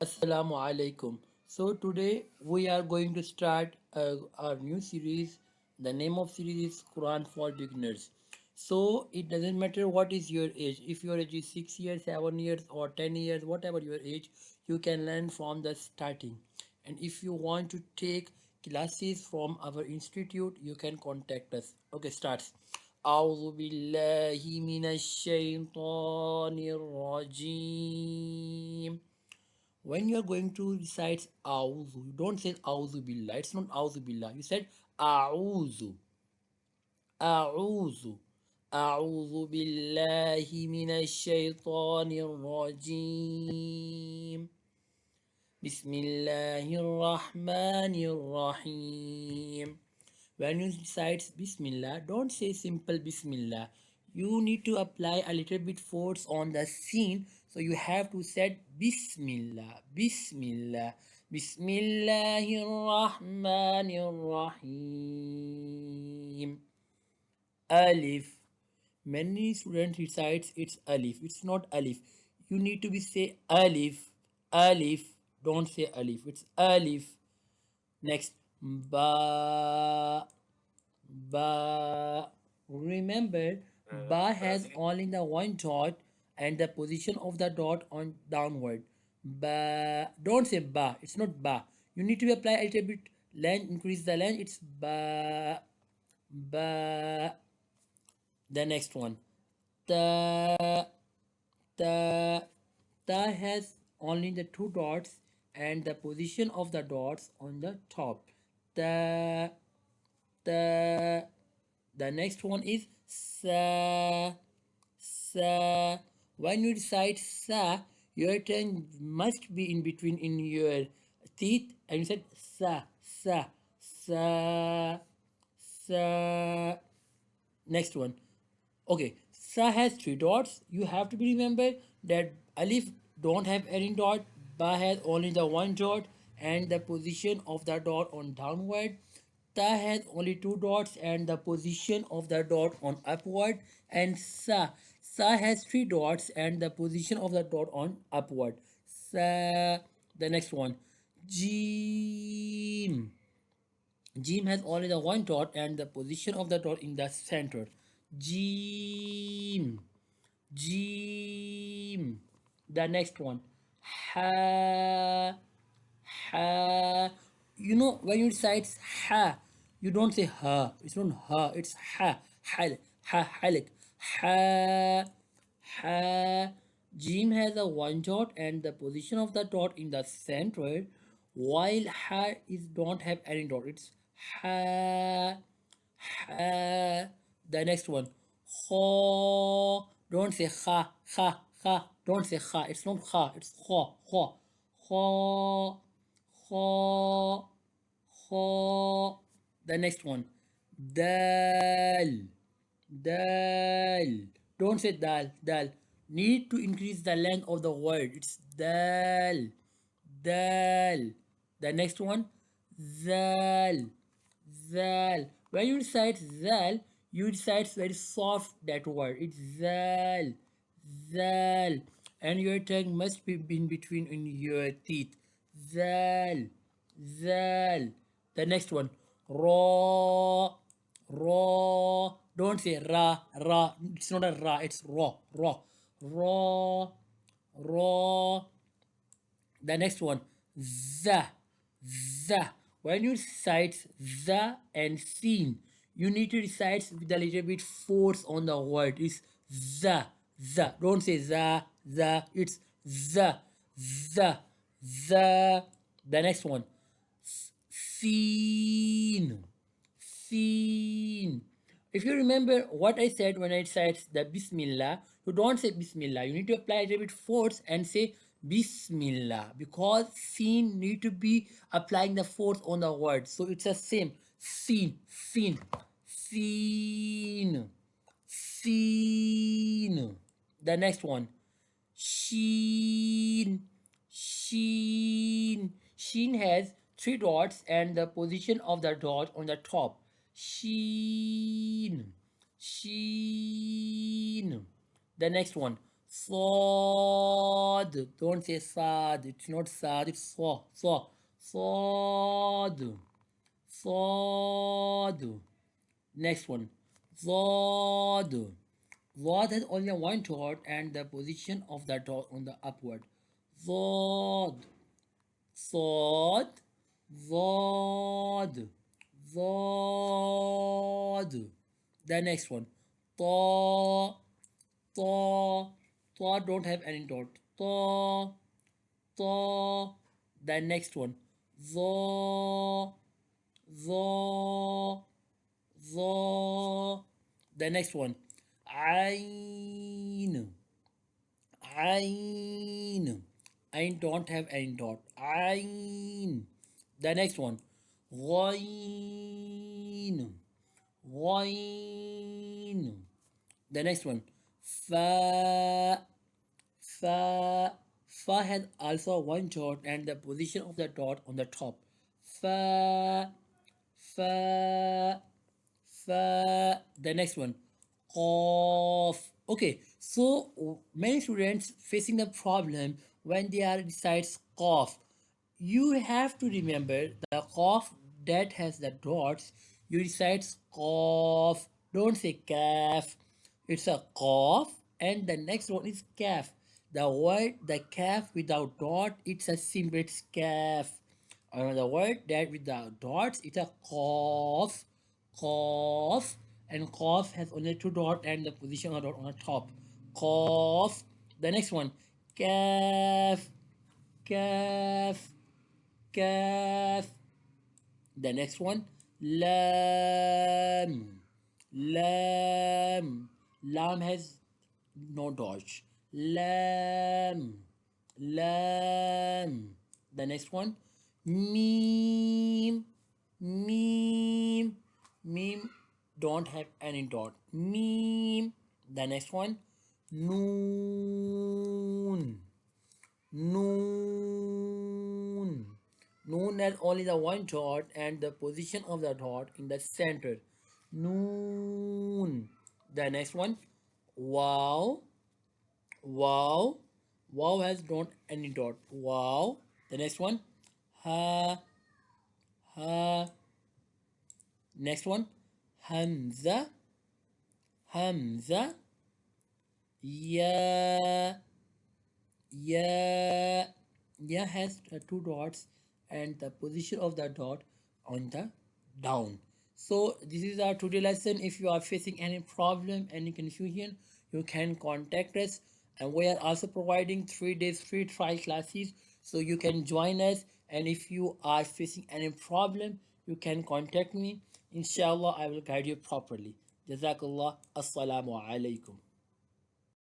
Assalamu alaikum. So today we are going to start our new series. The name of series is Quran for Beginners. So it doesn't matter what is your age. If your age is 6 years, 7 years or 10 years, whatever your age, you can learn from the starting. And if you want to take classes from our institute, you can contact us. Okay, starts. أعوذ بالله من الشيطان الرجيم. When you are going to recite auzu, you don't say auzu billah. It's not auzu billah. You said auzu, auzu, auzu billahi minash shaitanir rajim. Bismillahir rahmanir rahim. When you recite Bismillah, don't say simple Bismillah. You need to apply a little bit force on the scene. So you have to say Bismillah, Bismillah, Bismillahir Rahmanir Rahim. Alif. Many students recites it's Alif. It's not Alif. You need to be say Alif, Alif. Don't say Alif. It's Alif. Next, Ba. Ba. Remember, ba has only the one dot and the position of the dot on downward. Ba. Don't say ba. It's not ba. You need to apply a little bit length, increase the length. It's ba. Ba. The next one. Ta. Ta. Ta has only the two dots and the position of the dots on the top. Ta. Ta. The next one is sa, sa. When you recite sa, your tongue must be in between in your teeth, and you said sa, sa, sa, sa. Next one. Okay, sa has three dots. You have to be remember that alif don't have any dot, ba has only the one dot, and the position of the dot on downward. Ta has only two dots and the position of the dot on upward, and sa has three dots and the position of the dot on upward. Sa. The next one. Jim. Jim has only the one dot and the position of the dot in the center. Jim. Jim. The next one. Ha. Ha. You know when you recite ha, you don't say ha. It's not ha. It's ha. Hal. Ha. Halik. Ha. Ha. Jim has a one dot and the position of the dot in the center, while ha is don't have any dot. It's ha. Ha. The next one. Ho. Don't say ha. Ha. Ha. Don't say ha. It's not ha. It's ho. Ho. Ho. Ho. Ho. The next one. Dal. Dal. Don't say dal. Dal. Need to increase the length of the word. It's dal. Dal. The next one. Zal. Zal. When you recite zal, you recite very soft that word. It's zal. Zal. And your tongue must be in between in your teeth. Zal. Zal. The next one. Raw. Raw. Don't say ra. Ra. It's not a ra. It's raw. Raw. Raw. Raw. The next one. The. The. When you recite the and seen, you need to recite with a little bit force on the word. It's the. Don't say the. It's the. The next one. Seen. Seen. If you remember what I said when I said the Bismillah, you don't say Bismillah. You need to apply a little bit force and say Bismillah, because seen need to be applying the force on the word. So it's the same. Seen, seen, seen, seen. The next one. Sheen. Sheen. Sheen has three dots and the position of the dot on the top. Sheen. Sheen. The next one. Sod. Don't say sad. It's not sad. It's so. So. Sod. Sod. Next one. Zod. Zod has only one dot and the position of the dot on the upward. Zod. Zod. Zod. Zod. The next one. Ta. Ta. Ta don't have any dot. Ta. Ta. The next one. Zo. Zo. Zo. The next one. Ain. Ain. Ain don't have any dot. Ain. The next one. Ghain. Ghain. The next one. Fa. Fa. Fa has also one dot and the position of the dot on the top. Fa. Fa. The next one. Qaf. Okay, so many students facing the problem when they are recites qaf. You have to remember the qaf that has the dots. You recite qaf. Don't say kaf. It's a qaf, and the next one is kaf. The word the kaf without dot, it's a symbol. It's kaf. Another word that without dots, it's a qaf. Qaf, and qaf has only two dots and the position of the dot on the top. Qaf. The next one, kaf, kaf, kaf. The next one, lam, lam. Lam has no dots. Lam, lam. The next one, meme, meme, meme. Don't have any dot. Meme. The next one, noon, noon. Noon has only the one dot and the position of the dot in the center. Noon. The next one, wow, wow. Wow has not any dot. Wow. The next one, ha, ha. Next one, hamza, hamza, ya, ya. Ya has two dots and the position of the dot on the down. So this is our today lesson. If you are facing any problem, any confusion, you can contact us, and we are also providing 3 days free trial classes, so you can join us. And if you are facing any problem, you can contact me. Inshallah, I will guide you properly. Jazakallah. Assalamu alaikum.